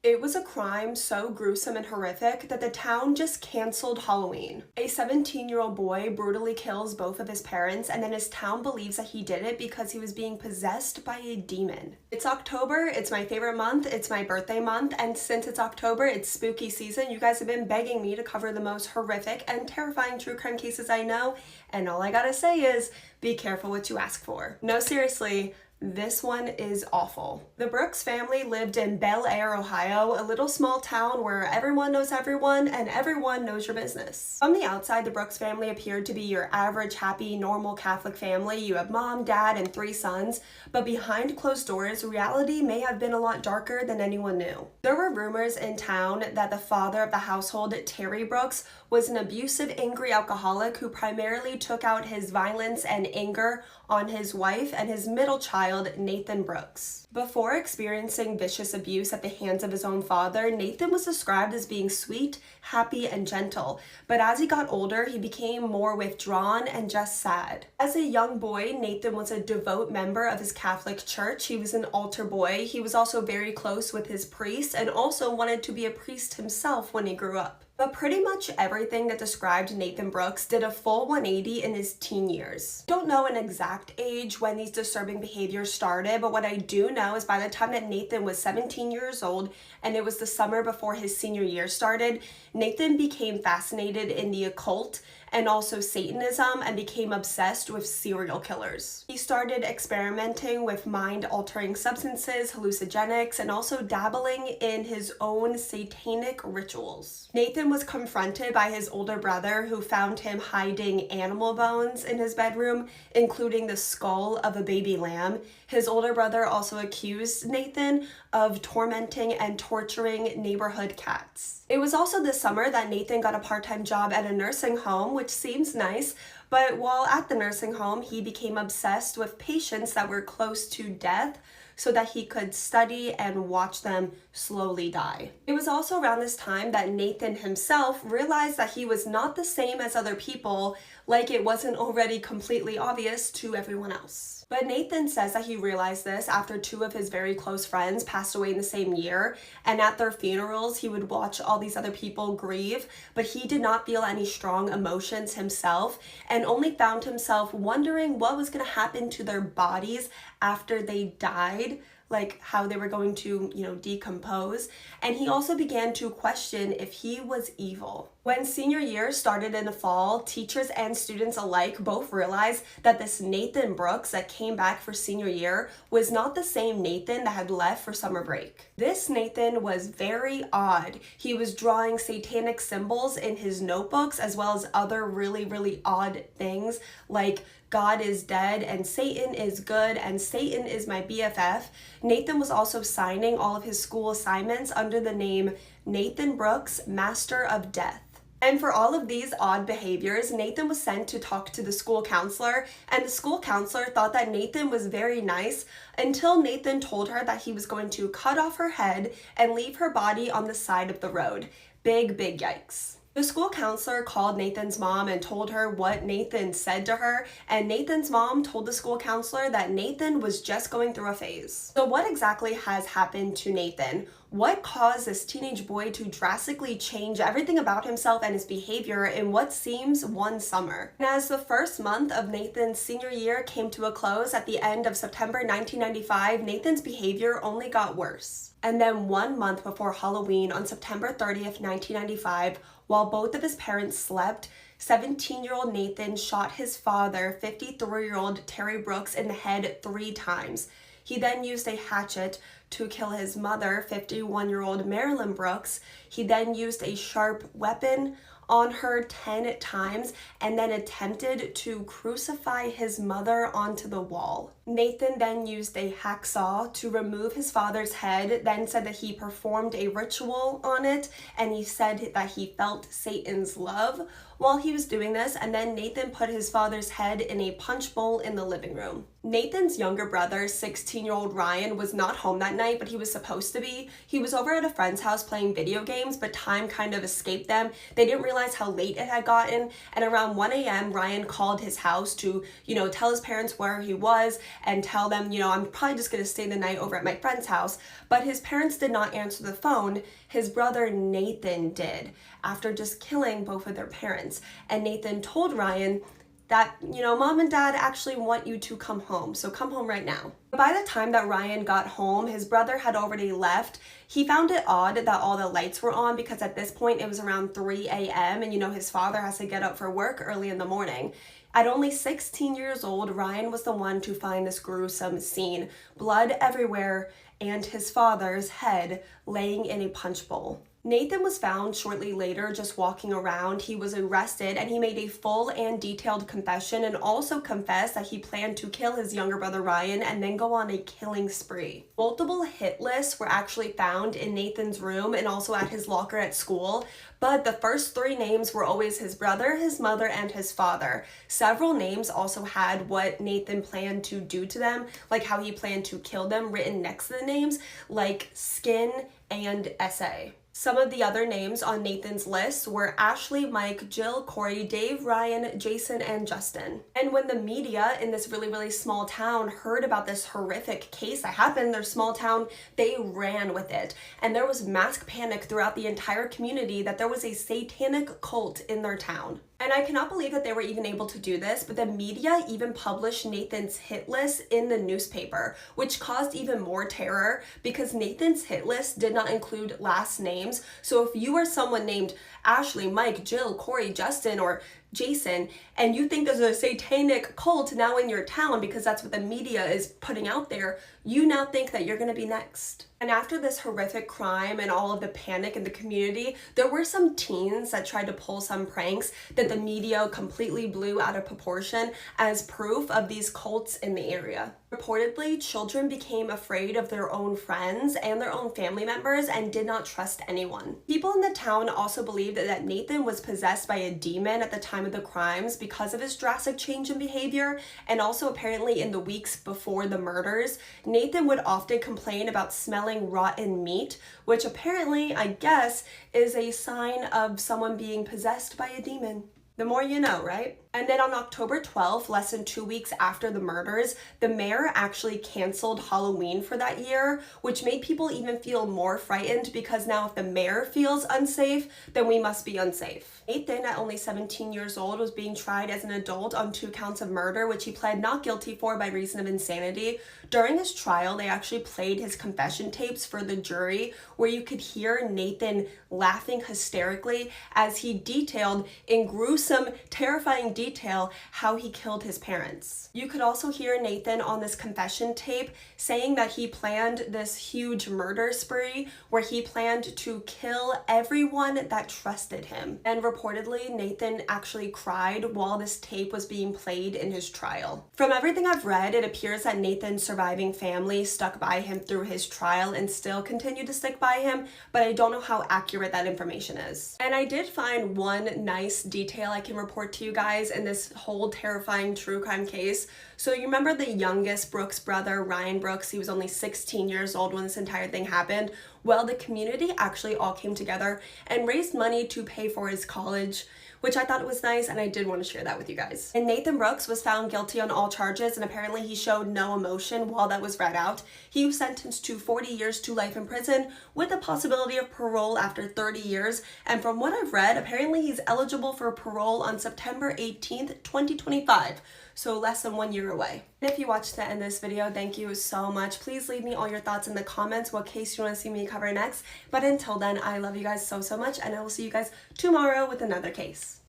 It was a crime so gruesome and horrific that the town just canceled Halloween. A 17-year-old boy brutally kills both of his parents, and then his town believes that he did it because he was being possessed by a demon. It's October, it's my favorite month, it's my birthday month, and since it's October, it's spooky season. You guys have been begging me to cover the most horrific and terrifying true crime cases I know, and all I gotta say is, be careful what you ask for. No, seriously, this one is awful. The Brooks family lived in Bel Air, Ohio, a little small town where everyone knows everyone and everyone knows your business. From the outside, the Brooks family appeared to be your average, happy, normal Catholic family. You have mom, dad, and 3 sons, but behind closed doors, reality may have been a lot darker than anyone knew. There were rumors in town that the father of the household, Terry Brooks, was an abusive, angry alcoholic who primarily took out his violence and anger on his wife and his middle child, Nathan Brooks. Before experiencing vicious abuse at the hands of his own father, Nathan was described as being sweet, happy, and gentle, but as he got older, he became more withdrawn and just sad. As a young boy, Nathan was a devout member of his Catholic church. He was an altar boy. He was also very close with his priest and also wanted to be a priest himself when he grew up. But pretty much everything that described Nathan Brooks did a full 180 in his teen years. Don't know an exact age when these disturbing behaviors started, but what I do know is by the time that Nathan was 17 years old, and it was the summer before his senior year started, Nathan became fascinated in the occult and also Satanism and became obsessed with serial killers. He started experimenting with mind-altering substances, hallucinogenics, and also dabbling in his own satanic rituals. Nathan was confronted by his older brother who found him hiding animal bones in his bedroom, including the skull of a baby lamb. His older brother also accused Nathan of tormenting and torturing neighborhood cats. It was also this summer that Nathan got a part-time job at a nursing home, which seems nice, but while at the nursing home, he became obsessed with patients that were close to death so that he could study and watch them slowly die. It was also around this time that Nathan himself realized that he was not the same as other people, like it wasn't already completely obvious to everyone else. But Nathan says that he realized this after 2 of his very close friends passed away in the same year, and at their funerals he would watch all these other people grieve, but he did not feel any strong emotions himself and only found himself wondering what was going to happen to their bodies after they died, like how they were going to, decompose. And he also began to question if he was evil. When senior year started in the fall, teachers and students alike both realized that this Nathan Brooks that came back for senior year was not the same Nathan that had left for summer break. This Nathan was very odd. He was drawing satanic symbols in his notebooks as well as other really, really odd things like God is dead and Satan is good and Satan is my BFF. Nathan was also signing all of his school assignments under the name Nathan Brooks, Master of Death. And for all of these odd behaviors, Nathan was sent to talk to the school counselor, and the school counselor thought that Nathan was very nice until Nathan told her that he was going to cut off her head and leave her body on the side of the road. Big yikes. The school counselor called Nathan's mom and told her what Nathan said to her, and Nathan's mom told the school counselor that Nathan was just going through a phase. So what exactly has happened to Nathan? What caused this teenage boy to drastically change everything about himself and his behavior in what seems one summer? And as the first month of Nathan's senior year came to a close at the end of September 1995, Nathan's behavior only got worse. And then 1 month before Halloween on September 30th, 1995, while both of his parents slept, 17-year-old Nathan shot his father, 53-year-old Terry Brooks, in the head 3 times. He then used a hatchet to kill his mother, 51-year-old Marilyn Brooks. He then used a sharp weapon on her 10 times and then attempted to crucify his mother onto the wall. Nathan then used a hacksaw to remove his father's head, then said that he performed a ritual on it, and he said that he felt Satan's love while he was doing this, and then Nathan put his father's head in a punch bowl in the living room. Nathan's younger brother, 16-year-old Ryan, was not home that night, but he was supposed to be. He was over at a friend's house playing video games, but time kind of escaped them. They didn't realize how late it had gotten, and around 1 a.m. Ryan called his house to, tell his parents where he was, and tell them, you know, I'm probably just gonna stay the night over at my friend's house. But his parents did not answer the phone. His brother Nathan did, after just killing both of their parents. And Nathan told Ryan that, you know, mom and dad actually want you to come home, so come home right now. By the time that Ryan got home, his brother had already left. He found it odd that all the lights were on because at this point it was around 3 a.m. and, you know, his father has to get up for work early in the morning. At only 16 years old, Ryan was the one to find this gruesome scene, blood everywhere and his father's head laying in a punch bowl. Nathan was found shortly later just walking around. He was arrested and he made a full and detailed confession and also confessed that he planned to kill his younger brother Ryan and then go on a killing spree. Multiple hit lists were actually found in Nathan's room and also at his locker at school, but the first 3 names were always his brother, his mother, and his father. Several names also had what Nathan planned to do to them, like how he planned to kill them, written next to the names, like Skin and SA. Some of the other names on Nathan's list were Ashley, Mike, Jill, Corey, Dave, Ryan, Jason, and Justin. And when the media in this really small town heard about this horrific case that happened in their small town, they ran with it. And there was mass panic throughout the entire community that there was a satanic cult in their town. And I cannot believe that they were even able to do this, but the media even published Nathan's hit list in the newspaper, which caused even more terror because Nathan's hit list did not include last names. So if you are someone named Ashley, Mike, Jill, Corey, Justin, or Jason, and you think there's a satanic cult now in your town because that's what the media is putting out there, you now think that you're gonna be next. And after this horrific crime and all of the panic in the community, there were some teens that tried to pull some pranks that the media completely blew out of proportion as proof of these cults in the area. Reportedly, children became afraid of their own friends and their own family members and did not trust anyone. People in the town also believed that Nathan was possessed by a demon at the time of the crimes because of his drastic change in behavior, and also apparently in the weeks before the murders, Nathan would often complain about smelling rotten meat, which apparently, I guess, is a sign of someone being possessed by a demon. The more you know, right? And then on October 12th, less than 2 weeks after the murders, the mayor actually canceled Halloween for that year, which made people even feel more frightened because now if the mayor feels unsafe, then we must be unsafe. Nathan, at only 17 years old, was being tried as an adult on 2 counts of murder, which he pled not guilty for by reason of insanity. During his trial, they actually played his confession tapes for the jury, where you could hear Nathan laughing hysterically as he detailed in gruesome, terrifying detail how he killed his parents. You could also hear Nathan on this confession tape saying that he planned this huge murder spree where he planned to kill everyone that trusted him. And reportedly, Nathan actually cried while this tape was being played in his trial. From everything I've read, it appears that Nathan's surviving family stuck by him through his trial and still continue to stick by him, but I don't know how accurate that information is. And I did find one nice detail I can report to you guys in this whole terrifying true crime case. So you remember the youngest Brooks brother, Ryan Brooks? He was only 16 years old when this entire thing happened. Well, the community actually all came together and raised money to pay for his college, which I thought was nice, and I did want to share that with you guys. And Nathan Brooks was found guilty on all charges, and apparently he showed no emotion while that was read out. He was sentenced to 40 years to life in prison with the possibility of parole after 30 years. And from what I've read, apparently he's eligible for parole on September 18th, 2025. So less than 1 year away. And if you watched the end of this video, thank you so much. Please leave me all your thoughts in the comments, what case you want to see me cover next. But until then, I love you guys so much, and I will see you guys tomorrow with another case.